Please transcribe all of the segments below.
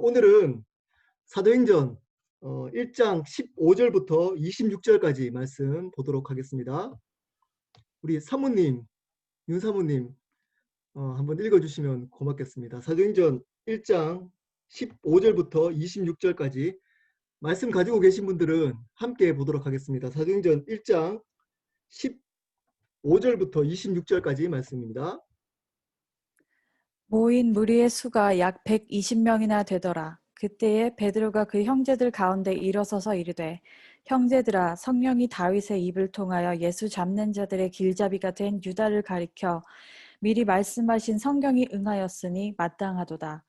오늘은 사도행전 1장 15절부터 26절까지 말씀 보도록 하겠습니다. 우리 사모님, 윤 사모님 한번 읽어주시면 고맙겠습니다. 사도행전 1장 15절부터 26절까지 말씀 가지고 계신 분들은 함께 보도록 하겠습니다. 사도행전 1장 15절부터 26절까지 말씀입니다. 모인 무리의 수가 약 120명이나 되더라. 그때에 베드로가 그 형제들 가운데 일어서서 이르되, 형제들아, 성령이 다윗의 입을 통하여 예수 잡는 자들의 길잡이가 된 유다를 가리켜 미리 말씀하신 성경이 응하였으니 마땅하도다.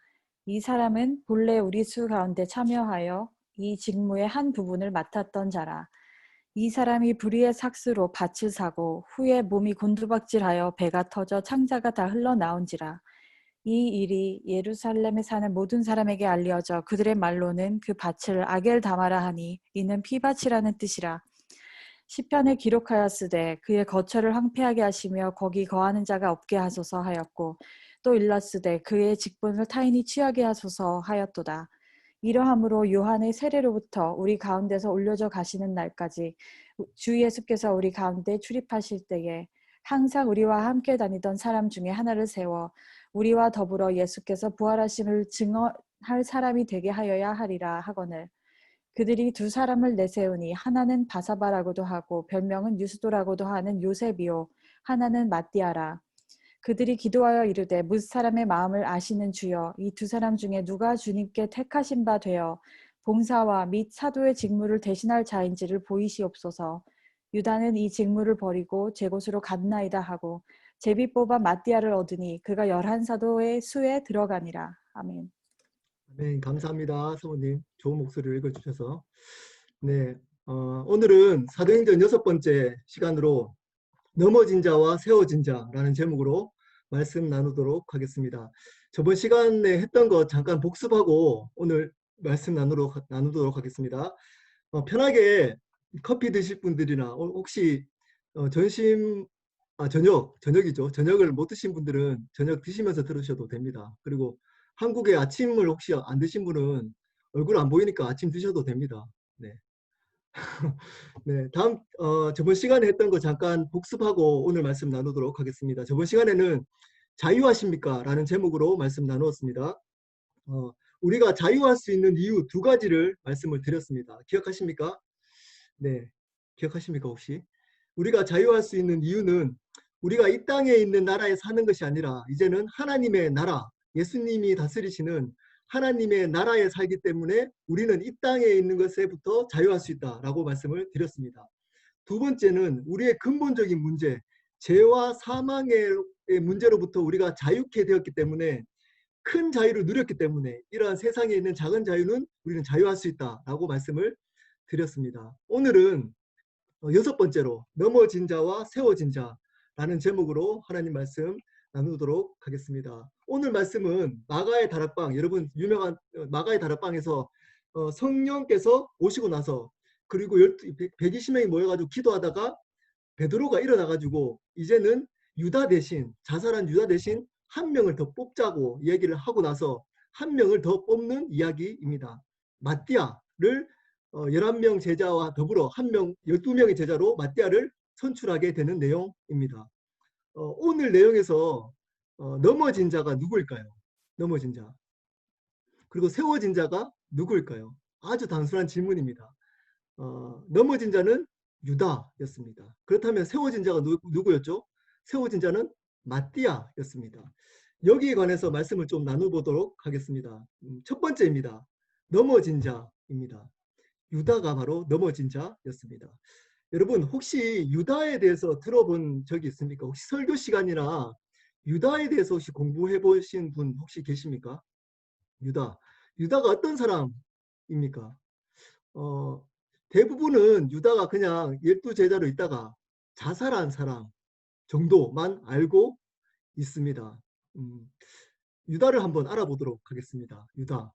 이 사람은 본래 우리 수 가운데 참여하여 이 직무의 한 부분을 맡았던 자라. 이 사람이 불의의 삭수로 밭을 사고 후에 몸이 곤두박질하여 배가 터져 창자가 다 흘러나온지라. 이 일이 예루살렘에 사는 모든 사람에게 알려져 그들의 말로는 그 밭을 아겔다마라 하니 이는 피밭이라는 뜻이라. 시편에 기록하였으되 그의 거처를 황폐하게 하시며 거기 거하는 자가 없게 하소서 하였고, 또 일렀으되 그의 직분을 타인이 취하게 하소서 하였도다. 이러함으로 요한의 세례로부터 우리 가운데서 올려져 가시는 날까지 주 예수께서 우리 가운데 출입하실 때에 항상 우리와 함께 다니던 사람 중에 하나를 세워 우리와 더불어 예수께서 부활하심을 증언할 사람이 되게 하여야 하리라 하거늘, 그들이 두 사람을 내세우니 하나는 바사바라고도 하고 별명은 유스도라고도 하는 요셉이요 하나는 마띠아라. 그들이 기도하여 이르되, 뭇 사람의 마음을 아시는 주여, 이 두 사람 중에 누가 주님께 택하신 바 되어 봉사와 및 사도의 직무를 대신할 자인지를 보이시옵소서. 유다는 이 직무를 버리고 제 곳으로 갔나이다 하고 제비 뽑아 마띠아를 얻으니 그가 11사도의 수에 들어가니라. 아멘. 네, 감사합니다. 사모님 좋은 목소리를 읽어주셔서. 네, 오늘은 사도행전 6번째 시간으로 넘어진 자와 세워진 자라는 제목으로 말씀 나누도록 하겠습니다. 저번 시간에 했던 거 잠깐 복습하고 오늘 말씀 나누도록 하겠습니다. 편하게 커피 드실 분들이나 혹시 저녁이죠. 저녁을 못 드신 분들은 저녁 드시면서 들으셔도 됩니다. 그리고 한국에 아침을 혹시 안 드신 분은 얼굴 안 보이니까 아침 드셔도 됩니다. 네. 네, 저번 시간에 했던 거 잠깐 복습하고 오늘 말씀 나누도록 하겠습니다. 저번 시간에는 자유하십니까? 라는 제목으로 말씀 나누었습니다. 우리가 자유할 수 있는 이유 두 가지를 말씀을 드렸습니다. 기억하십니까? 네, 기억하십니까 혹시? 우리가 자유할 수 있는 이유는 우리가 이 땅에 있는 나라에 사는 것이 아니라 이제는 하나님의 나라, 예수님이 다스리시는 하나님의 나라에 살기 때문에 우리는 이 땅에 있는 것에부터 자유할 수 있다라고 말씀을 드렸습니다. 두 번째는 우리의 근본적인 문제, 죄와 사망의 문제로부터 우리가 자유케 되었기 때문에, 큰 자유를 누렸기 때문에 이러한 세상에 있는 작은 자유는 우리는 자유할 수 있다라고 말씀을 드렸습니다. 오늘은 6번째로 넘어진 자와 세워진 자라는 제목으로 하나님 말씀 나누도록 하겠습니다. 오늘 말씀은 마가의 다락방, 여러분 유명한 마가의 다락방에서 성령께서 오시고 나서 그리고 120명이 모여가지고 기도하다가 베드로가 일어나가지고 이제는 유다 대신, 자살한 유다 대신 한 명을 더 뽑자고 이야기를 하고 나서 한 명을 더 뽑는 이야기입니다. 마띠아를 11명 제자와 더불어 12명의 제자로 마띠아를 선출하게 되는 내용입니다. 오늘 내용에서 넘어진 자가 누구일까요? 넘어진 자. 그리고 세워진 자가 누구일까요? 아주 단순한 질문입니다. 넘어진 자는 유다였습니다. 그렇다면 세워진 자가 누구였죠? 세워진 자는 마띠아였습니다. 여기에 관해서 말씀을 좀 나눠보도록 하겠습니다. 첫 번째입니다. 넘어진 자입니다. 유다가 바로 넘어진 자였습니다. 여러분 혹시 유다에 대해서 들어본 적이 있습니까? 혹시 설교 시간이나 유다에 대해서 혹시 공부해 보신 분 혹시 계십니까? 유다가 어떤 사람입니까? 대부분은 유다가 그냥 12제자로 있다가 자살한 사람 정도만 알고 있습니다. 유다를 한번 알아보도록 하겠습니다. 유다.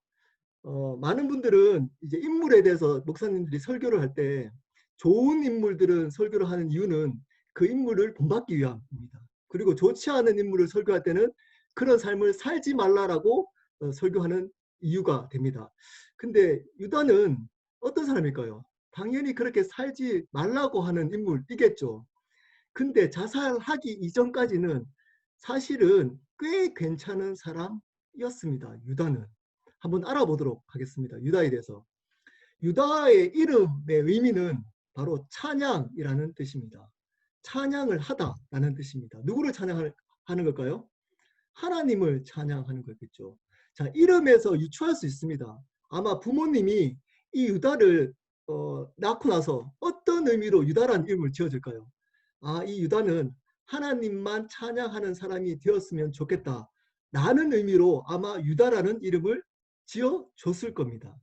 많은 분들은 이제 인물에 대해서 목사님들이 설교를 할 때 좋은 인물들은 설교를 하는 이유는 그 인물을 본받기 위함입니다. 그리고 좋지 않은 인물을 설교할 때는 그런 삶을 살지 말라라고 설교하는 이유가 됩니다. 근데 유다는 어떤 사람일까요? 당연히 그렇게 살지 말라고 하는 인물이겠죠. 근데 자살하기 이전까지는 사실은 꽤 괜찮은 사람이었습니다. 유다는. 한번 알아보도록 하겠습니다. 유다에 대해서. 유다의 이름의 의미는 바로 찬양이라는 뜻입니다. 찬양을 하다라는 뜻입니다. 누구를 찬양하는 걸까요? 하나님을 찬양하는 거겠죠. 자, 이름에서 유추할 수 있습니다. 아마 부모님이 이 유다를 낳고 나서 어떤 의미로 유다라는 이름을 지어줄까요? 아, 이 유다는 하나님만 찬양하는 사람이 되었으면 좋겠다 라는 의미로 아마 유다라는 이름을 지어줬을 겁니다.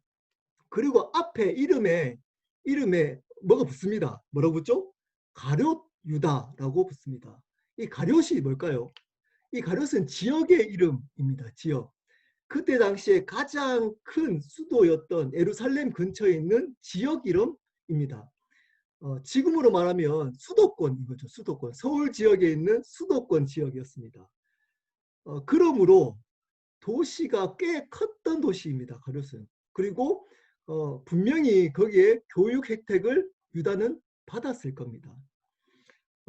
그리고 앞에 이름에 뭐가 붙습니다. 뭐라고 붙죠? 가룟 유다라고 붙습니다. 이 가룟이 뭘까요? 이 가룟은 지역의 이름입니다. 지역. 그때 당시에 가장 큰 수도였던 예루살렘 근처에 있는 지역 이름입니다. 지금으로 말하면 수도권인 거죠. 수도권. 서울 지역에 있는 수도권 지역이었습니다. 그러므로 도시가 꽤 컸던 도시입니다. 가룟은. 그리고 분명히 거기에 교육 혜택을 유다는 받았을 겁니다.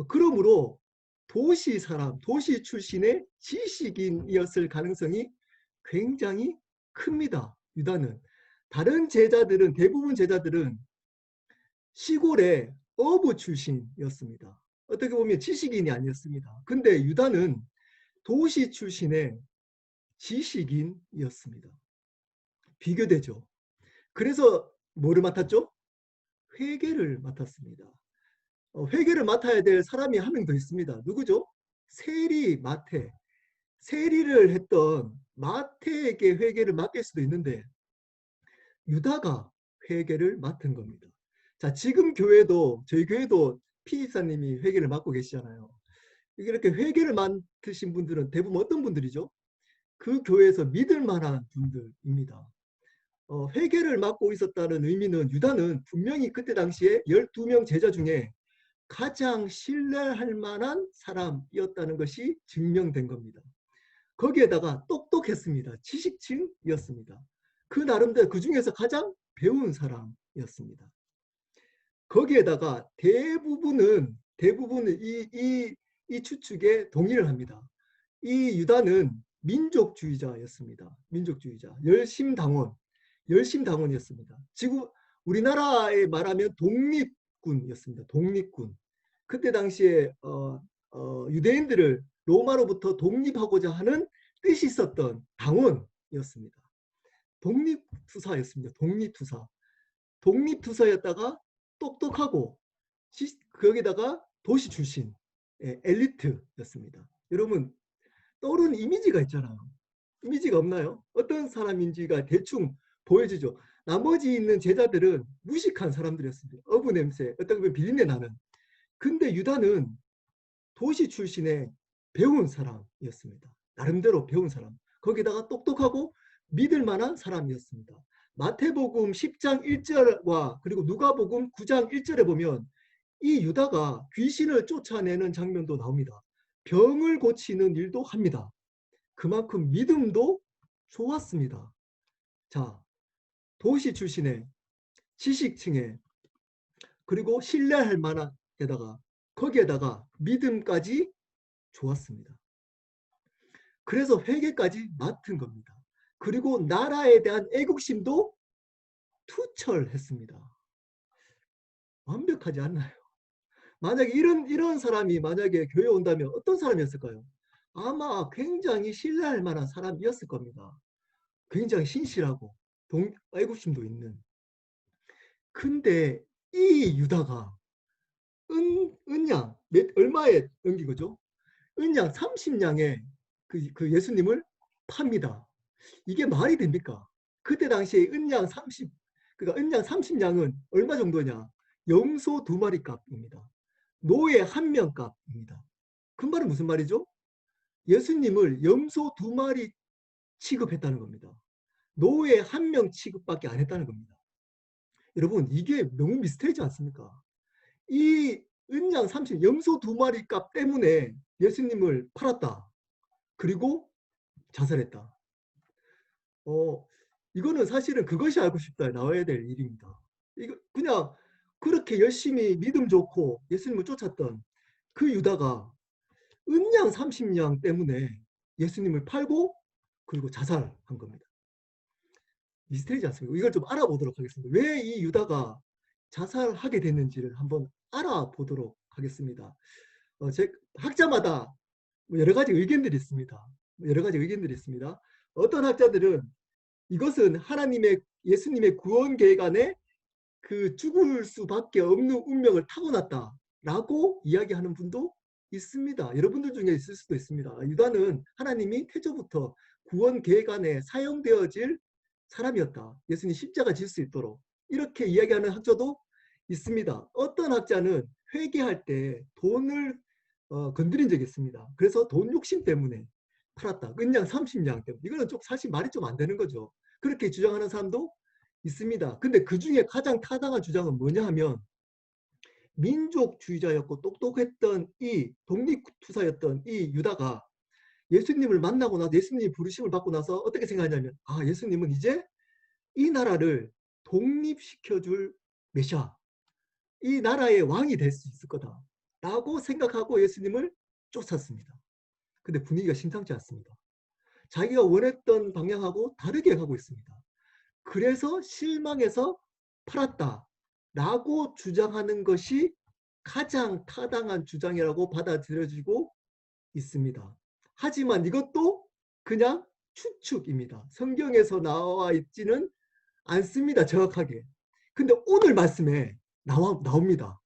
그러므로 도시 사람, 도시 출신의 지식인이었을 가능성이 굉장히 큽니다. 유다는. 다른 제자들은, 대부분 제자들은 시골의 어부 출신이었습니다. 어떻게 보면 지식인이 아니었습니다. 근데 유다는 도시 출신의 지식인이었습니다. 비교되죠. 그래서 뭐를 맡았죠? 회계를 맡았습니다. 회계를 맡아야 될 사람이 한 명 더 있습니다. 누구죠? 세리 마태. 세리를 했던 마태에게 회계를 맡길 수도 있는데 유다가 회계를 맡은 겁니다. 자, 지금 교회도 저희 교회도 피집사님이 회계를 맡고 계시잖아요. 이렇게 회계를 맡으신 분들은 대부분 어떤 분들이죠? 그 교회에서 믿을 만한 분들입니다. 회계를 맡고 있었다는 의미는 유다는 분명히 그때 당시에 12명 제자 중에 가장 신뢰할 만한 사람이었다는 것이 증명된 겁니다. 거기에다가 똑똑했습니다. 지식층이었습니다. 그 나름대로 그 중에서 가장 배운 사람이었습니다. 거기에다가 대부분은 이 추측에 동의를 합니다. 이 유다는 민족주의자였습니다. 민족주의자, 열심당원이었습니다. 지금 우리나라에 말하면 독립군이었습니다. 독립군. 그때 당시에 유대인들을 로마로부터 독립하고자 하는 뜻이 있었던 당원이었습니다. 독립투사였습니다. 독립투사였다가 똑똑하고 거기다가 도시 출신 엘리트였습니다. 여러분 떠오르는 이미지가 있잖아요. 이미지가 없나요? 어떤 사람인지가 대충 보여지죠. 나머지 있는 제자들은 무식한 사람들이었습니다. 어부 냄새, 어떤 그 비린내 나는. 근데 유다는 도시 출신의 배운 사람이었습니다. 나름대로 배운 사람. 거기다가 똑똑하고 믿을 만한 사람이었습니다. 마태복음 10장 1절과 그리고 누가복음 9장 1절에 보면 이 유다가 귀신을 쫓아내는 장면도 나옵니다. 병을 고치는 일도 합니다. 그만큼 믿음도 좋았습니다. 자, 도시 출신의 지식층에 그리고 신뢰할 만한 데다가 거기에다가 믿음까지 좋았습니다. 그래서 회개까지 맡은 겁니다. 그리고 나라에 대한 애국심도 투철했습니다. 완벽하지 않나요? 만약에 이런 사람이 만약에 교회에 온다면 어떤 사람이었을까요? 아마 굉장히 신뢰할 만한 사람이었을 겁니다. 굉장히 신실하고 애국심도 있는. 근데 이 유다가 은양 얼마에 넘긴 거죠? 은양 30냥에 그 예수님을 팝니다. 이게 말이 됩니까? 그때 당시에 은양 30, 그러니까 은양 30냥은 얼마 정도냐? 염소 2마리 값입니다. 노예 1명 값입니다. 그 말은 무슨 말이죠? 예수님을 염소 2마리 취급했다는 겁니다. 노예 1명 취급밖에 안 했다는 겁니다. 여러분 이게 너무 미스터리지 않습니까? 이 은양 30, 염소 2마리 값 때문에 예수님을 팔았다. 그리고 자살했다. 이거는 사실은 그것이 알고 싶다 나와야 될 일입니다. 이거 그냥 그렇게 열심히 믿음 좋고 예수님을 쫓았던 그 유다가 은양 30냥 때문에 예수님을 팔고 그리고 자살한 겁니다. 미스테리지 않습니까? 이걸 좀 알아보도록 하겠습니다. 왜 이 유다가 자살하게 됐는지를 한번 알아보도록 하겠습니다. 제 학자마다 여러 가지 의견들이 있습니다. 여러 가지 의견들이 있습니다. 어떤 학자들은 이것은 하나님의 예수님의 구원 계획 안에 그 죽을 수밖에 없는 운명을 타고났다라고 이야기하는 분도 있습니다. 여러분들 중에 있을 수도 있습니다. 유다는 하나님이 태초부터 구원 계획 안에 사용되어질 사람이었다. 예수님 십자가 질 수 있도록 이렇게 이야기하는 학자도 있습니다. 어떤 학자는 회개할 때 돈을 건드린 적이 있습니다. 그래서 돈 욕심 때문에 팔았다. 은양 30냥 때문에. 이거는 좀 사실 말이 좀 안 되는 거죠. 그렇게 주장하는 사람도 있습니다. 근데 그 중에 가장 타당한 주장은 뭐냐 하면 민족주의자였고 똑똑했던 이 독립투사였던 이 유다가 예수님을 만나고 나서 예수님이 부르심을 받고 나서 어떻게 생각하냐면 아 예수님은 이제 이 나라를 독립시켜줄 메시아 이 나라의 왕이 될 수 있을 거다 라고 생각하고 예수님을 쫓았습니다. 근데 분위기가 심상치 않습니다. 자기가 원했던 방향하고 다르게 가고 있습니다. 그래서 실망해서 팔았다라고 주장하는 것이 가장 타당한 주장이라고 받아들여지고 있습니다. 하지만 이것도 그냥 추측입니다. 성경에서 나와 있지는 않습니다. 정확하게. 근데 오늘 말씀에 나옵니다.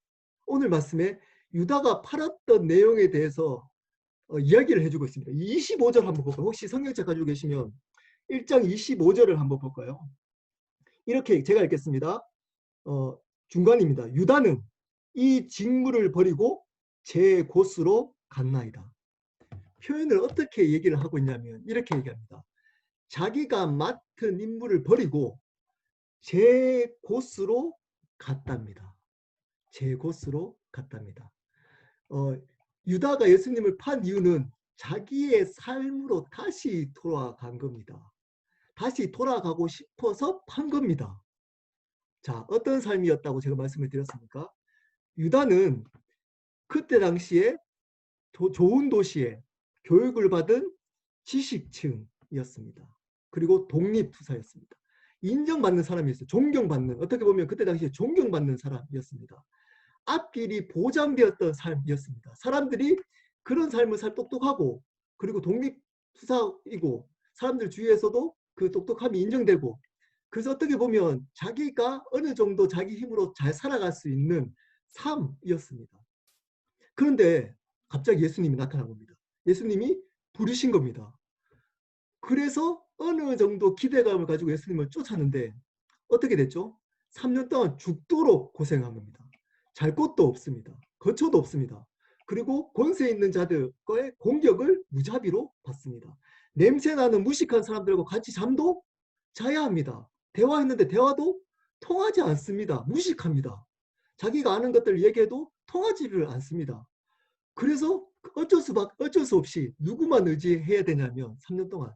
오늘 말씀에 유다가 팔았던 내용에 대해서 이야기를 해주고 있습니다. 25절 한번 볼까요? 혹시 성경책 가지고 계시면 1장 25절을 한번 볼까요? 이렇게 제가 읽겠습니다. 중간입니다. 유다는 이 직무를 버리고 제 곳으로 갔나이다. 표현을 어떻게 얘기를 하고 있냐면 이렇게 얘기합니다. 자기가 맡은 임무를 버리고 제 곳으로 갔답니다. 제 곳으로 갔답니다. 유다가 예수님을 판 이유는 자기의 삶으로 다시 돌아간 겁니다. 다시 돌아가고 싶어서 판 겁니다. 자, 어떤 삶이었다고 제가 말씀을 드렸습니까? 유다는 그때 당시에 좋은 도시에 교육을 받은 지식층이었습니다. 그리고 독립투사였습니다. 인정받는 사람이었어요. 존경받는, 어떻게 보면 그때 당시에 존경받는 사람이었습니다. 앞길이 보장되었던 삶이었습니다. 사람들이 그런 삶을 똑똑하고 그리고 독립투사이고 사람들 주위에서도 그 똑똑함이 인정되고 그래서 어떻게 보면 자기가 어느 정도 자기 힘으로 잘 살아갈 수 있는 삶이었습니다. 그런데 갑자기 예수님이 나타난 겁니다. 예수님이 부르신 겁니다. 그래서 어느 정도 기대감을 가지고 예수님을 쫓았는데 어떻게 됐죠? 3년 동안 죽도록 고생한 겁니다. 잘 곳도 없습니다. 거처도 없습니다. 그리고 권세 있는 자들의 공격을 무자비로 받습니다. 냄새나는 무식한 사람들과 같이 잠도 자야 합니다. 대화했는데 대화도 통하지 않습니다. 무식합니다. 자기가 아는 것들을 얘기해도 통하지를 않습니다. 그래서 어쩔 수 없이 누구만 의지해야 되냐면 3년 동안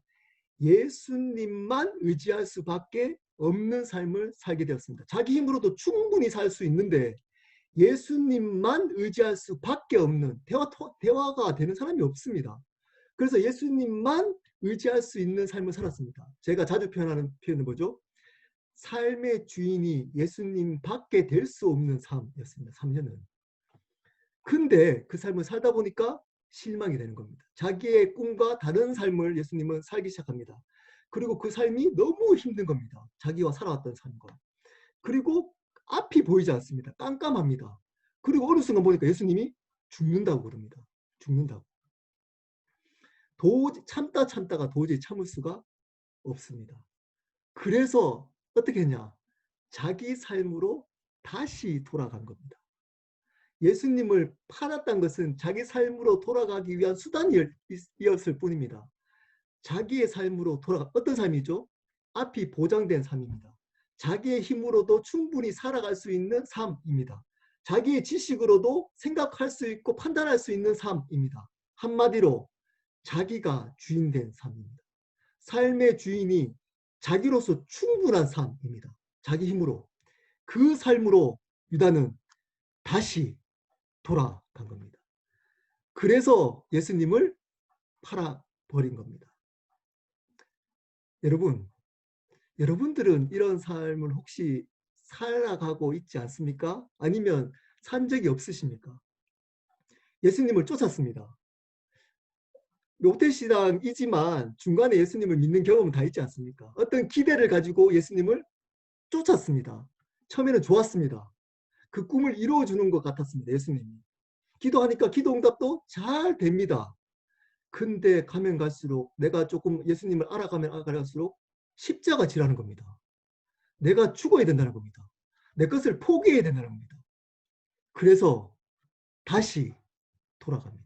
예수님만 의지할 수밖에 없는 삶을 살게 되었습니다. 자기 힘으로도 충분히 살 수 있는데 예수님만 의지할 수밖에 없는 대화가 되는 사람이 없습니다. 그래서 예수님만 의지할 수 있는 삶을 살았습니다. 제가 자주 표현하는 표현은 뭐죠? 삶의 주인이 예수님 밖에 될 수 없는 삶이었습니다. 3년은. 근데 그 삶을 살다 보니까 실망이 되는 겁니다. 자기의 꿈과 다른 삶을 예수님은 살기 시작합니다. 그리고 그 삶이 너무 힘든 겁니다. 자기와 살아왔던 삶과. 그리고 앞이 보이지 않습니다. 깜깜합니다. 그리고 어느 순간 보니까 예수님이 죽는다고 그럽니다. 죽는다고. 참다가 도저히 참을 수가 없습니다. 그래서 어떻게 했냐? 자기 삶으로 다시 돌아간 겁니다. 예수님을 팔았다는 것은 자기 삶으로 돌아가기 위한 수단이었을 뿐입니다. 자기의 삶으로 어떤 삶이죠? 앞이 보장된 삶입니다. 자기의 힘으로도 충분히 살아갈 수 있는 삶입니다. 자기의 지식으로도 생각할 수 있고 판단할 수 있는 삶입니다. 한마디로 자기가 주인된 삶입니다. 삶의 주인이 자기로서 충분한 삶입니다. 자기 힘으로. 그 삶으로 유다는 다시 돌아간 겁니다. 그래서 예수님을 팔아버린 겁니다. 여러분들은 이런 삶을 혹시 살아가고 있지 않습니까? 아니면 산 적이 없으십니까? 예수님을 쫓았습니다. 롯데시당이지만 중간에 예수님을 믿는 경험은 다 있지 않습니까? 어떤 기대를 가지고 예수님을 쫓았습니다. 처음에는 좋았습니다. 그 꿈을 이루어주는 것 같았습니다. 예수님이. 기도하니까 기도 응답도 잘 됩니다. 근데 가면 갈수록 내가 조금 예수님을 알아가면 알아갈수록 십자가 지라는 겁니다. 내가 죽어야 된다는 겁니다. 내 것을 포기해야 된다는 겁니다. 그래서 다시 돌아갑니다.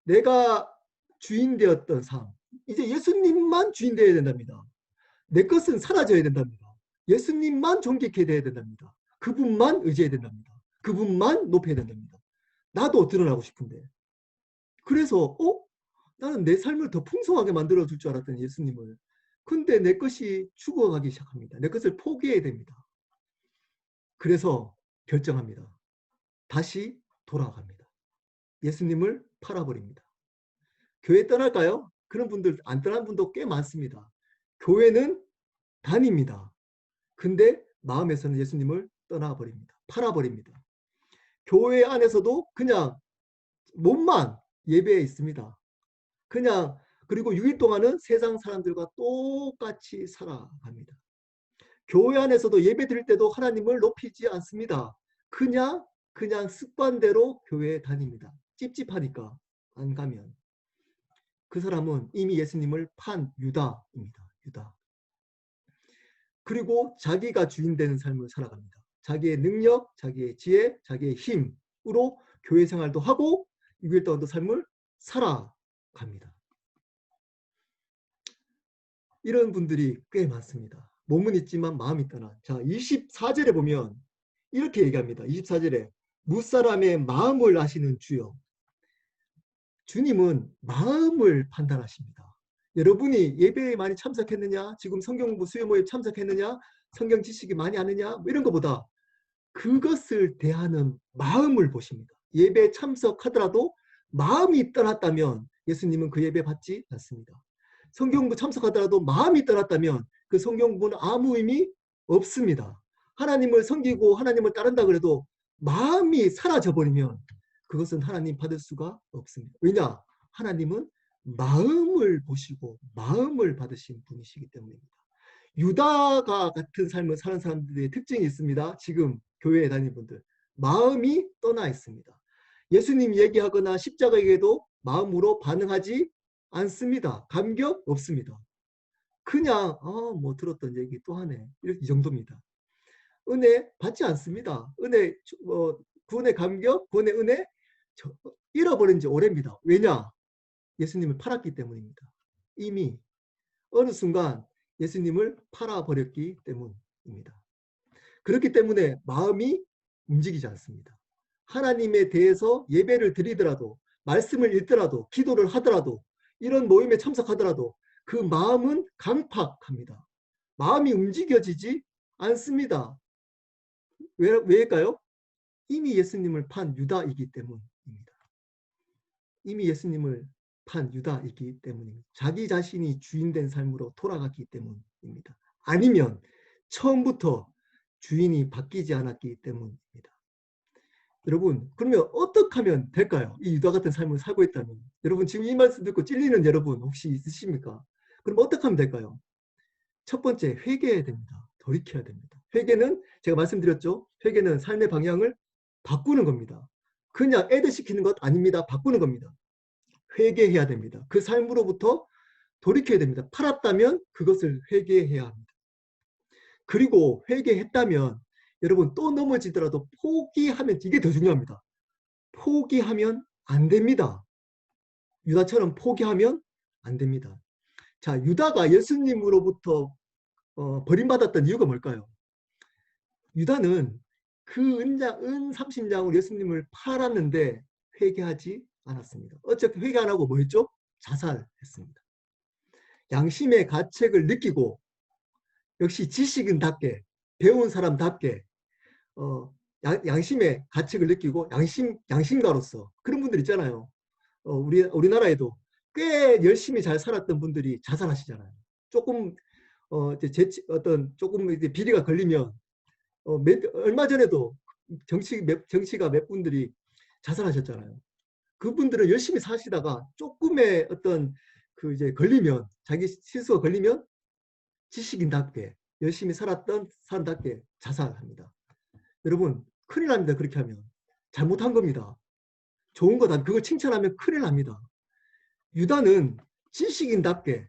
내가 주인 되었던 삶, 이제 예수님만 주인 되어야 된답니다. 내 것은 사라져야 된답니다. 예수님만 존귀케 되어야 된답니다. 그분만 의지해야 된답니다. 그분만 높여야 된답니다. 나도 드러나고 싶은데. 그래서 나는 내 삶을 더 풍성하게 만들어줄 줄 알았던 예수님을. 근데 내 것이 죽어가기 시작합니다. 내 것을 포기해야 됩니다. 그래서 결정합니다. 다시 돌아갑니다. 예수님을 팔아버립니다. 교회 떠날까요? 그런 분들 안 떠난 분도 꽤 많습니다. 교회는 다닙니다. 근데 마음에서는 예수님을 떠나버립니다. 팔아버립니다. 교회 안에서도 그냥 몸만 예배에 있습니다. 그냥 그리고 6일 동안은 세상 사람들과 똑같이 살아갑니다. 교회 안에서도 예배 드릴 때도 하나님을 높이지 않습니다. 그냥 습관대로 교회에 다닙니다. 찝찝하니까 안 가면. 그 사람은 이미 예수님을 판 유다입니다. 유다. 그리고 자기가 주인 되는 삶을 살아갑니다. 자기의 능력, 자기의 지혜, 자기의 힘으로 교회 생활도 하고 6일 동안도 삶을 살아갑니다. 이런 분들이 꽤 많습니다. 몸은 있지만 마음이 떠난. 자, 24절에 보면 이렇게 얘기합니다. 24절에 무사람의 마음을 아시는 주여. 주님은 마음을 판단하십니다. 여러분이 예배에 많이 참석했느냐, 지금 성경공부 수요 모임 참석했느냐, 성경 지식이 많이 아느냐, 이런 것보다 그것을 대하는 마음을 보십니다. 예배에 참석하더라도 마음이 떠났다면 예수님은 그 예배 받지 않습니다. 성경공부 참석하더라도 마음이 떠났다면 그 성경공부는 아무 의미 없습니다. 하나님을 섬기고 하나님을 따른다 그래도 마음이 사라져버리면 그것은 하나님 받을 수가 없습니다. 왜냐? 하나님은 마음을 보시고 마음을 받으신 분이시기 때문입니다. 유다가 같은 삶을 사는 사람들의 특징이 있습니다. 지금 교회에 다니는 분들. 마음이 떠나 있습니다. 예수님 얘기하거나 십자가 얘기해도 마음으로 반응하지 않습니다. 감격 없습니다. 그냥 뭐 들었던 얘기 또 하네. 이렇게 이 정도입니다. 은혜 받지 않습니다. 은혜 구원의 감격, 구원의 은혜 잃어버린 지 오래입니다. 왜냐? 예수님을 팔았기 때문입니다. 이미 어느 순간 예수님을 팔아버렸기 때문입니다. 그렇기 때문에 마음이 움직이지 않습니다. 하나님에 대해서 예배를 드리더라도 말씀을 읽더라도 기도를 하더라도 이런 모임에 참석하더라도 그 마음은 강팍합니다. 마음이 움직여지지 않습니다. 왜일까요? 이미 예수님을 판 유다이기 때문입니다. 이미 예수님을 판 유다이기 때문입니다. 자기 자신이 주인된 삶으로 돌아갔기 때문입니다. 아니면 처음부터 주인이 바뀌지 않았기 때문입니다. 여러분, 그러면 어떻게 하면 될까요? 이 유다 같은 삶을 살고 있다면. 여러분, 지금 이 말씀 듣고 찔리는 여러분 혹시 있으십니까? 그럼 어떻게 하면 될까요? 첫 번째, 회개해야 됩니다. 돌이켜야 됩니다. 회개는 제가 말씀드렸죠. 회개는 삶의 방향을 바꾸는 겁니다. 그냥 애드시키는 것 아닙니다. 바꾸는 겁니다. 회개해야 됩니다. 그 삶으로부터 돌이켜야 됩니다. 팔았다면 그것을 회개해야 합니다. 그리고 회개했다면 여러분 또 넘어지더라도 포기하면 이게 더 중요합니다. 포기하면 안 됩니다. 유다처럼 포기하면 안 됩니다. 자, 유다가 예수님으로부터 버림받았던 이유가 뭘까요? 유다는 그 은 30냥으로 예수님을 팔았는데 회개하지 않았습니다. 어차피 회개 안 하고 뭐 했죠? 자살했습니다. 양심의 가책을 느끼고 역시 지식인답게 배운 사람답게 양심의 가책을 느끼고 양심가로서 그런 분들 있잖아요. 우리나라에도 꽤 열심히 잘 살았던 분들이 자살하시잖아요. 조금 조금 이제 비리가 걸리면 얼마 전에도 정치가 몇 분들이 자살하셨잖아요. 그분들은 열심히 사시다가 조금의 어떤 이제 걸리면 자기 실수가 걸리면 지식인답게 열심히 살았던 사람답게 자살합니다. 여러분 큰일 납니다. 그렇게 하면 잘못한 겁니다. 좋은 거다. 그걸 칭찬하면 큰일 납니다. 유다는 지식인답게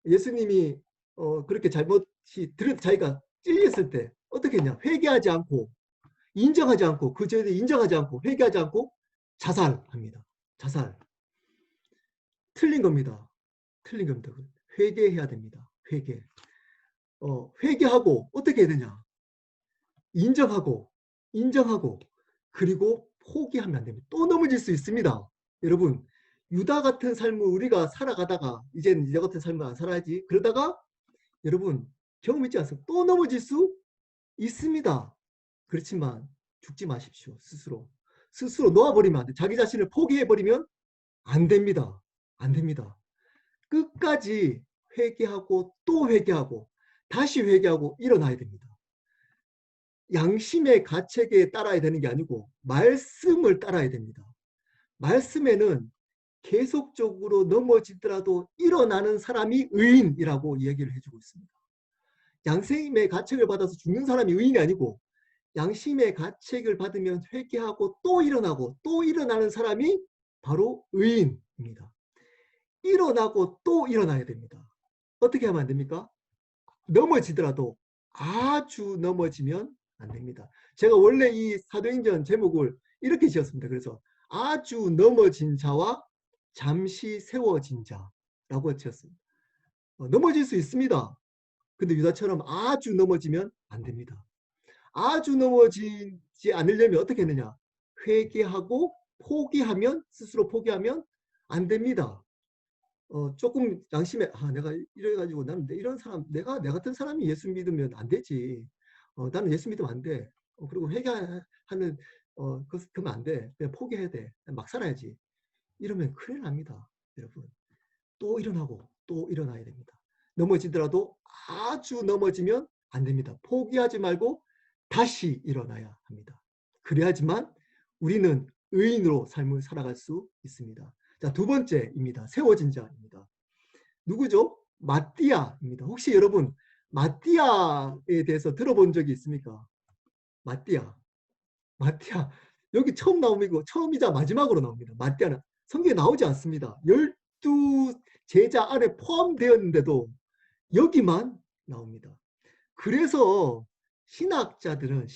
예수님이 그렇게 잘못이 자기가 찔렸을 때 어떻게 했냐? 회개하지 않고 인정하지 않고 그 죄를 인정하지 않고 회개하지 않고 자살합니다. 자살. 틀린 겁니다. 틀린 겁니다. 회개해야 됩니다. 회개. 회개하고 어떻게 해야 되냐? 인정하고 그리고 포기하면 안 됩니다. 또 넘어질 수 있습니다. 여러분 유다 같은 삶을 우리가 살아가다가 이제는 유다 같은 삶을 안 살아야지 그러다가 여러분 경험 있지 않습니까? 또 넘어질 수 있습니다. 그렇지만 죽지 마십시오. 스스로 놓아버리면 안 돼. 자기 자신을 포기해버리면 안 됩니다. 안 됩니다. 끝까지 회개하고 또 회개하고 다시 회개하고 일어나야 됩니다. 양심의 가책에 따라야 되는 게 아니고 말씀을 따라야 됩니다. 말씀에는 계속적으로 넘어지더라도 일어나는 사람이 의인이라고 이야기를 해주고 있습니다. 양심의 가책을 받아서 죽는 사람이 의인이 아니고 양심의 가책을 받으면 회개하고 또 일어나고 또 일어나는 사람이 바로 의인입니다. 일어나고 또 일어나야 됩니다. 어떻게 하면 안 됩니까? 넘어지더라도 아주 넘어지면 안 됩니다. 제가 원래 이 사도행전 제목을 이렇게 지었습니다. 그래서 아주 넘어진 자와 잠시 세워진 자라고 지었습니다. 넘어질 수 있습니다. 근데 유다처럼 아주 넘어지면 안 됩니다. 아주 넘어지지 않으려면 어떻게 했느냐? 회개하고 포기하면 스스로 포기하면 안 됩니다. 조금 양심에 내가 이래가지고 나는 이런 사람 내 같은 사람이 예수 믿으면 안 되지. 나는 예수 믿으면 안 돼. 그리고 회개하는 그러면 안 돼. 그냥 포기해야 돼. 막 살아야지. 이러면 큰일 납니다. 여러분. 또 일어나고 또 일어나야 됩니다. 넘어지더라도 아주 넘어지면 안 됩니다. 포기하지 말고 다시 일어나야 합니다. 그래야지만 우리는 의인으로 삶을 살아갈 수 있습니다. 자, 두 번째입니다. 세워진 자입니다. 누구죠? 마띠아입니다. 혹시 여러분 마띠아에 대해서 들어본 적이 있습니까? 마띠아. 여기 처음 나오고 처음이자 마지막으로 나옵니다. 마띠아는 성경에 나오지 않습니다. 12 제자 안에 포함되었는데도 여기만 나옵니다. 그래서 신학자들은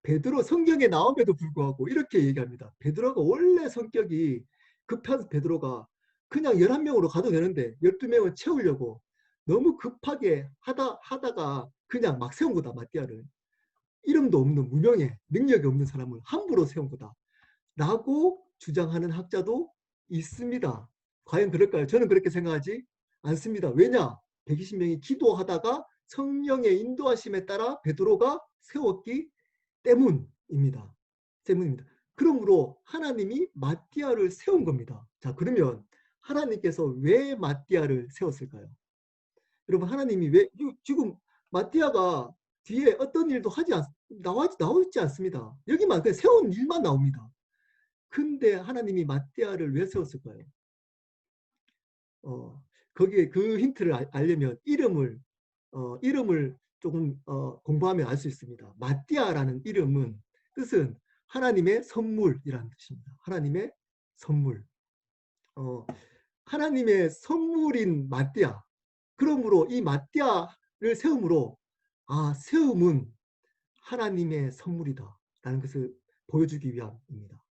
베드로 성경에 나옴에도 불구하고 이렇게 얘기합니다. 베드로가 원래 성격이 급한 베드로가 그냥 11명으로 가도 되는데 12명을 채우려고 너무 급하게 하다가 그냥 막 세운 거다. 마띠아를. 이름도 없는 무명의 능력이 없는 사람을 함부로 세운 거다. 라고 주장하는 학자도 있습니다. 과연 그럴까요? 저는 그렇게 생각하지 않습니다. 왜냐? 120명이 기도하다가 성령의 인도하심에 따라 베드로가 세웠기 때문입니다. 그러므로 하나님이 마띠아를 세운 겁니다. 자, 그러면 하나님께서 왜 마띠아를 세웠을까요? 여러분, 하나님이 왜 지금 마띠아가 뒤에 어떤 일도 나오지 않습니다. 여기만 그냥 세운 일만 나옵니다. 근데 하나님이 마띠아를 왜 세웠을까요? 거기에 그 힌트를 알려면 이름을 조금 공부하면 알 수 있습니다. 마띠아라는 이름은 뜻은 하나님의 선물이라는 뜻입니다. 하나님의 선물. 하나님의 선물인 마띠아. 그러므로 이 마띠아를 세움으로 세움은 하나님의 선물이다 라는 것을 보여주기 위함입니다.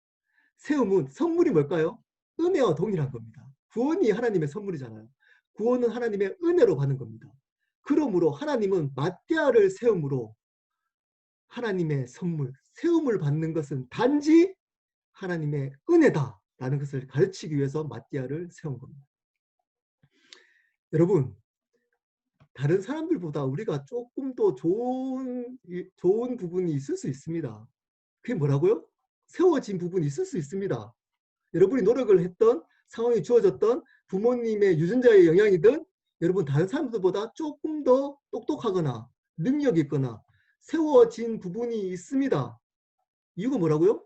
세움은 선물이 뭘까요? 은혜와 동일한 겁니다. 구원이 하나님의 선물이잖아요. 구원은 하나님의 은혜로 받는 겁니다. 그러므로 하나님은 마띠아를 세움으로 하나님의 선물, 세움을 받는 것은 단지 하나님의 은혜다라는 것을 가르치기 위해서 마띠아를 세운 겁니다. 여러분, 다른 사람들보다 우리가 조금 더 좋은 부분이 있을 수 있습니다. 그게 뭐라고요? 세워진 부분이 있을 수 있습니다. 여러분이 노력을 했던 상황이 주어졌던 부모님의 유전자의 영향이든 여러분 다른 사람들보다 조금 더 똑똑하거나 능력이 있거나 세워진 부분이 있습니다. 이유가 뭐라고요?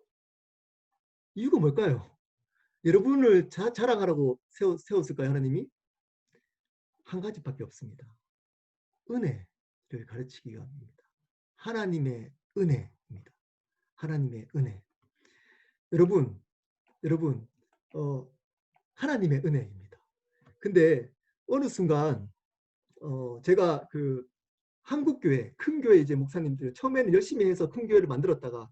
이유가 뭘까요? 여러분을 자랑하라고 세웠을까요, 하나님이? 한 가지밖에 없습니다. 은혜를 가르치기 위함입니다. 하나님의 은혜입니다. 하나님의 은혜. 여러분, 하나님의 은혜입니다. 근데 어느 순간 제가 그 한국교회, 큰 교회 이제 목사님들 처음에는 열심히 해서 큰 교회를 만들었다가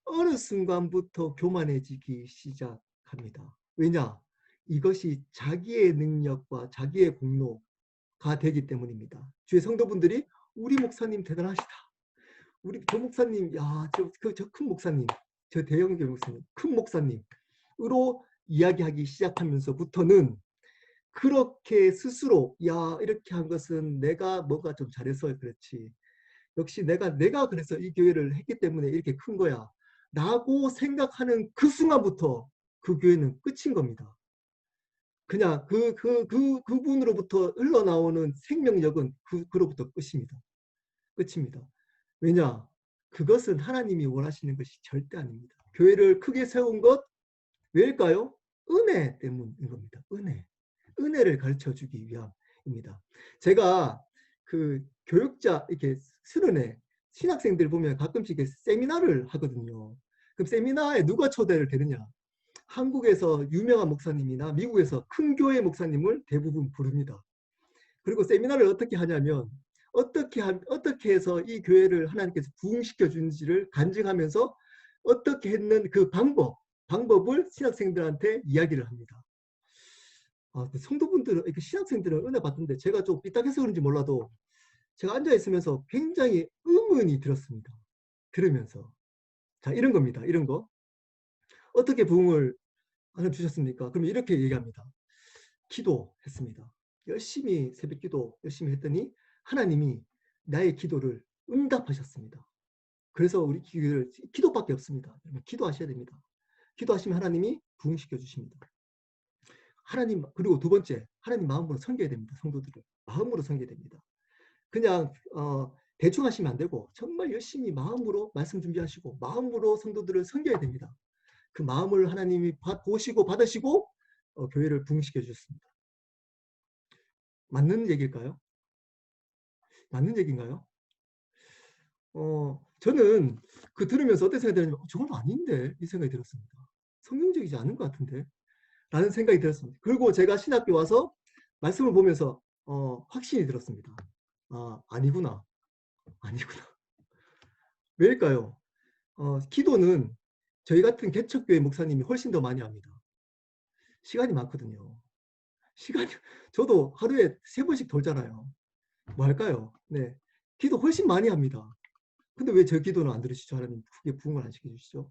어느 순간부터 교만해지기 시작합니다. 왜냐? 이것이 자기의 능력과 자기의 공로가 되기 때문입니다. 주의 성도분들이 우리 목사님 대단하시다. 우리 저 목사님, 야, 저 큰 목사님, 저 대형교회 목사님, 큰 목사님으로 이야기하기 시작하면서부터는 그렇게 스스로 야 이렇게 한 것은 내가 뭔가 좀 잘해서 그렇지. 역시 내가 그래서 이 교회를 했기 때문에 이렇게 큰 거야. 라고 생각하는 그 순간부터 그 교회는 끝인 겁니다. 그냥 그분으로부터 흘러나오는 생명력은 그로부터 끝입니다. 끝입니다. 왜냐? 그것은 하나님이 원하시는 것이 절대 아닙니다. 교회를 크게 세운 것 왜일까요? 은혜 때문인 겁니다. 은혜를 가르쳐 주기 위함입니다. 제가 그 교육자 이렇게 수련회 신학생들 보면 가끔씩 세미나를 하거든요. 그럼 세미나에 누가 초대를 되느냐? 한국에서 유명한 목사님이나 미국에서 큰 교회 목사님을 대부분 부릅니다. 그리고 세미나를 어떻게 하냐면 어떻게 해서 이 교회를 하나님께서 부흥시켜 주는지를 간증하면서 어떻게 했는 그 방법을 신학생들한테 이야기를 합니다. 성도분들은 이렇게 신학생들은 은혜 받던데 제가 좀 삐딱해서 그런지 몰라도 제가 앉아 있으면서 굉장히 의문이 들었습니다. 들으면서 자 이런 겁니다. 이런 거 어떻게 부흥을 하나 주셨습니까? 그러면 이렇게 얘기합니다. 기도했습니다. 열심히 새벽기도 열심히 했더니 하나님이 나의 기도를 응답하셨습니다. 그래서 우리 기도밖에 없습니다. 기도하셔야 됩니다. 기도하시면 하나님이 부흥시켜 주십니다. 하나님 그리고 두 번째 하나님 마음으로 섬겨야 됩니다. 성도들을 마음으로 섬겨야 됩니다. 그냥 대충 하시면 안 되고 정말 열심히 마음으로 말씀 준비하시고 마음으로 성도들을 섬겨야 됩니다. 그 마음을 하나님이 보시고 받으시고 교회를 부흥시켜 주셨습니다. 맞는 얘기일까요? 맞는 얘기인가요? 저는 그 들으면서 어떤 생각이 들었냐면 저건 아닌데 이 생각이 들었습니다. 성경적이지 않은 것 같은데 라는 생각이 들었습니다. 그리고 제가 신학교 와서 말씀을 보면서 확신이 들었습니다. 아니구나. 아니구나. 왜일까요? 기도는 저희 같은 개척교회 목사님이 훨씬 더 많이 합니다. 시간이 많거든요. 저도 하루에 3번씩 돌잖아요. 뭐 할까요? 네. 기도 훨씬 많이 합니다. 근데 왜 저 기도는 안 들으시죠? 하나님 크게 부흥을 안 시켜주시죠?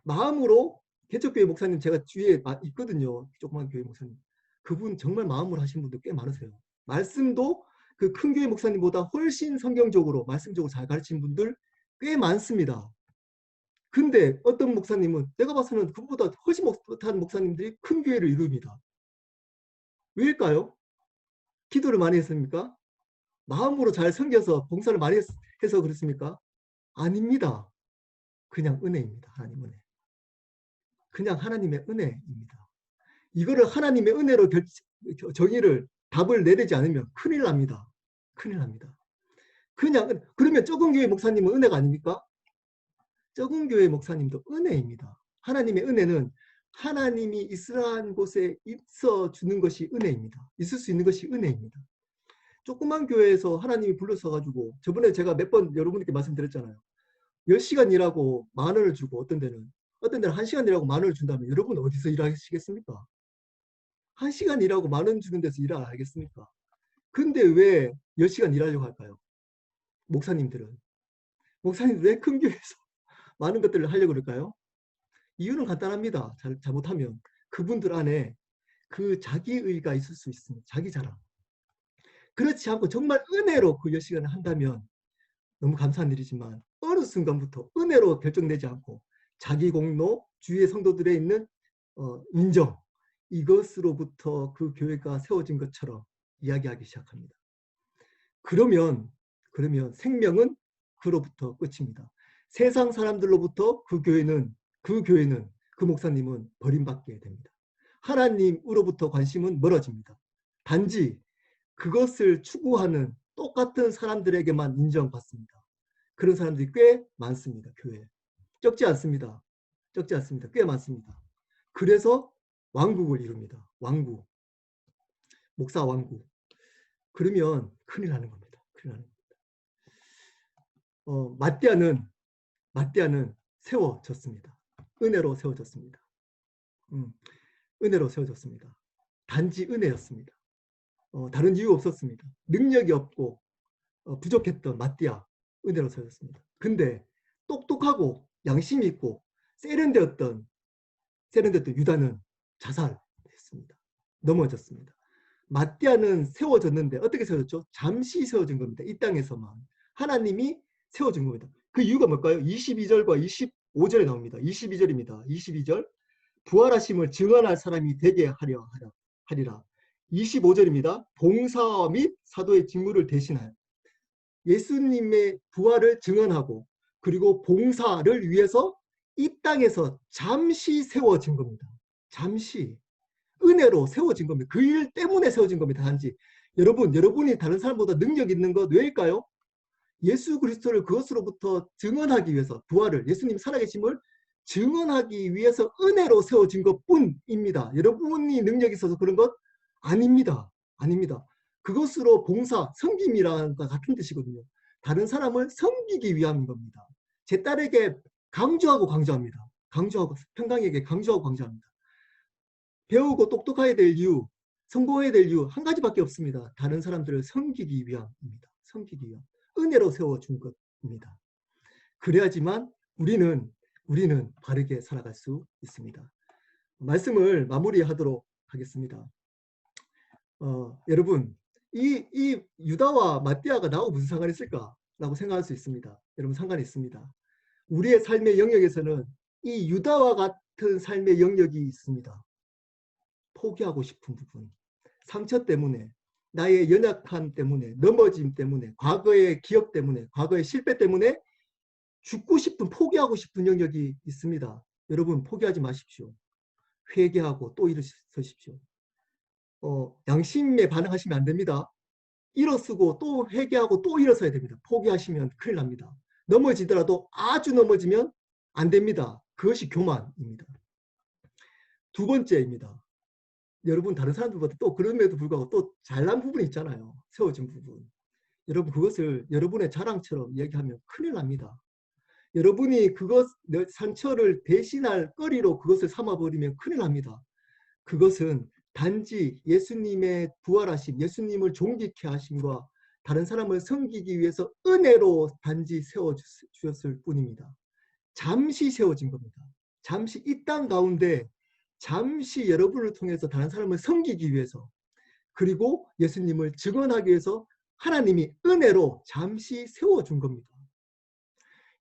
마음으로 개척교회 목사님 제가 주위에 있거든요. 조그만 교회 목사님. 그분 정말 마음으로 하신 분들 꽤 많으세요. 말씀도 그 큰 교회 목사님보다 훨씬 성경적으로 말씀적으로 잘 가르치는 분들 꽤 많습니다. 근데 어떤 목사님은 내가 봐서는 그보다 훨씬 못한 목사님들이 큰 교회를 이룹니다. 왜일까요? 기도를 많이 했습니까? 마음으로 잘 섬겨서 봉사를 많이 해서 그렇습니까? 아닙니다. 그냥 은혜입니다. 하나님 은혜. 그냥 하나님의 은혜입니다. 이거를 하나님의 은혜로 답을 내리지 않으면 큰일 납니다. 큰일 납니다. 그러면 적은 교회 목사님은 은혜가 아닙니까? 적은 교회 목사님도 은혜입니다. 하나님의 은혜는 하나님이 있으라는 곳에 있어 주는 것이 은혜입니다. 있을 수 있는 것이 은혜입니다. 조그만 교회에서 하나님이 불러서 가지고 저번에 제가 몇 번 여러분께 말씀드렸잖아요. 10시간 일하고 10,000원을 주고 어떤 데는 1시간 일하고 10,000원을 준다면 여러분 어디서 일하시겠습니까? 1시간 일하고 10,000원 주는 데서 일을 안 하겠습니까? 근데 왜 10시간 일하려고 할까요? 목사님들 왜 큰 교회에서 많은 것들을 하려고 그럴까요? 이유는 간단합니다. 잘못하면 그분들 안에 그 자기의가 있을 수 있습니다. 자기 자랑. 그렇지 않고 정말 은혜로 그 10시간을 한다면 너무 감사한 일이지만 어느 순간부터 은혜로 결정되지 않고 자기 공로, 주위의 성도들에 있는 인정, 이것으로부터 그 교회가 세워진 것처럼 이야기하기 시작합니다. 그러면 생명은 그로부터 끝입니다. 세상 사람들로부터 그 교회는 그 목사님은 버림받게 됩니다. 하나님으로부터 관심은 멀어집니다. 단지 그것을 추구하는 똑같은 사람들에게만 인정받습니다. 그런 사람들이 꽤 많습니다. 교회에. 적지 않습니다. 꽤 많습니다. 그래서 왕국을 이룹니다. 왕국. 목사 왕국. 그러면 큰일 나는 겁니다. 마띠아는 세워졌습니다. 은혜로 세워졌습니다. 은혜로 세워졌습니다. 단지 은혜였습니다. 다른 이유 없었습니다. 능력이 없고 부족했던 마띠아, 은혜로 세워졌습니다. 근데 똑똑하고 양심이 있고 세련되었던 유다는 자살했습니다. 넘어졌습니다. 마띠아는 세워졌는데 어떻게 세워졌죠? 잠시 세워진 겁니다. 이 땅에서만. 하나님이 세워준 겁니다. 그 이유가 뭘까요? 22절과 25절에 나옵니다. 22절입니다. 22절. 부활하심을 증언할 사람이 되게 하리라. 25절입니다. 봉사 및 사도의 직무를 대신하여 예수님의 부활을 증언하고 그리고 봉사를 위해서 이 땅에서 잠시 세워진 겁니다. 잠시. 은혜로 세워진 겁니다. 그 일 때문에 세워진 겁니다. 단지. 여러분이 다른 사람보다 능력 있는 것 왜일까요? 예수 그리스도를 그것으로부터 증언하기 위해서 부활을 예수님 살아계심을 증언하기 위해서 은혜로 세워진 것뿐입니다. 여러분이 능력이 있어서 그런 것 아닙니다. 그것으로 봉사, 섬김이랑 같은 뜻이거든요. 다른 사람을 섬기기 위함인 겁니다. 제 딸에게 강조합니다. 평강에게 강조합니다. 배우고 똑똑해야 될 이유, 성공해야 될 이유 한 가지밖에 없습니다. 다른 사람들을 섬기기 위함입니다. 은혜로 세워준 것입니다. 그래야지만 우리는 바르게 살아갈 수 있습니다. 말씀을 마무리하도록 하겠습니다. 여러분, 이 유다와 마띠아가 나하고 무슨 상관이 있을까라고 생각할 수 있습니다. 여러분, 상관이 있습니다. 우리의 삶의 영역에서는 이 유다와 같은 삶의 영역이 있습니다. 포기하고 싶은 부분, 상처 때문에, 나의 연약함 때문에, 넘어짐 때문에, 과거의 기억 때문에, 과거의 실패 때문에 죽고 싶은, 포기하고 싶은 영역이 있습니다. 여러분, 포기하지 마십시오. 회개하고 또 일어서십시오. 양심에 반응하시면 안 됩니다. 일어서고 또 회개하고 또 일어서야 됩니다. 포기하시면 큰일 납니다. 넘어지더라도 아주 넘어지면 안 됩니다. 그것이 교만입니다. 두 번째입니다. 여러분, 다른 사람들보다 또 그럼에도 불구하고 또 잘난 부분이 있잖아요. 세워진 부분. 여러분, 그것을 여러분의 자랑처럼 얘기하면 큰일 납니다. 여러분이 상처를 대신할 거리로 그것을 삼아버리면 큰일 납니다. 그것은 단지 예수님의 부활하심, 예수님을 존귀케 하심과 다른 사람을 섬기기 위해서 은혜로 단지 세워주셨을 뿐입니다. 잠시 세워진 겁니다. 잠시 이 땅 가운데 잠시 여러분을 통해서 다른 사람을 섬기기 위해서 그리고 예수님을 증언하기 위해서 하나님이 은혜로 잠시 세워준 겁니다.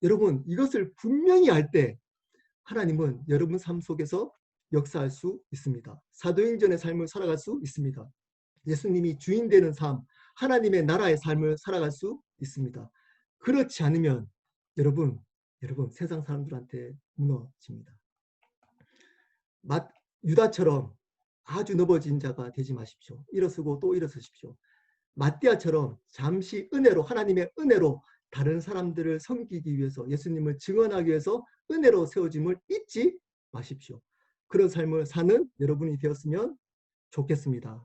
여러분, 이것을 분명히 알 때 하나님은 여러분 삶 속에서 역사할 수 있습니다. 사도행전의 삶을 살아갈 수 있습니다. 예수님이 주인 되는 삶, 하나님의 나라의 삶을 살아갈 수 있습니다. 그렇지 않으면 여러분 세상 사람들한테 무너집니다. 유다처럼 아주 넘어진 자가 되지 마십시오. 일어서고 또 일어서십시오. 마띠아처럼 잠시 하나님의 은혜로 다른 사람들을 섬기기 위해서 예수님을 증언하기 위해서 은혜로 세워짐을 잊지 마십시오. 그런 삶을 사는 여러분이 되었으면 좋겠습니다.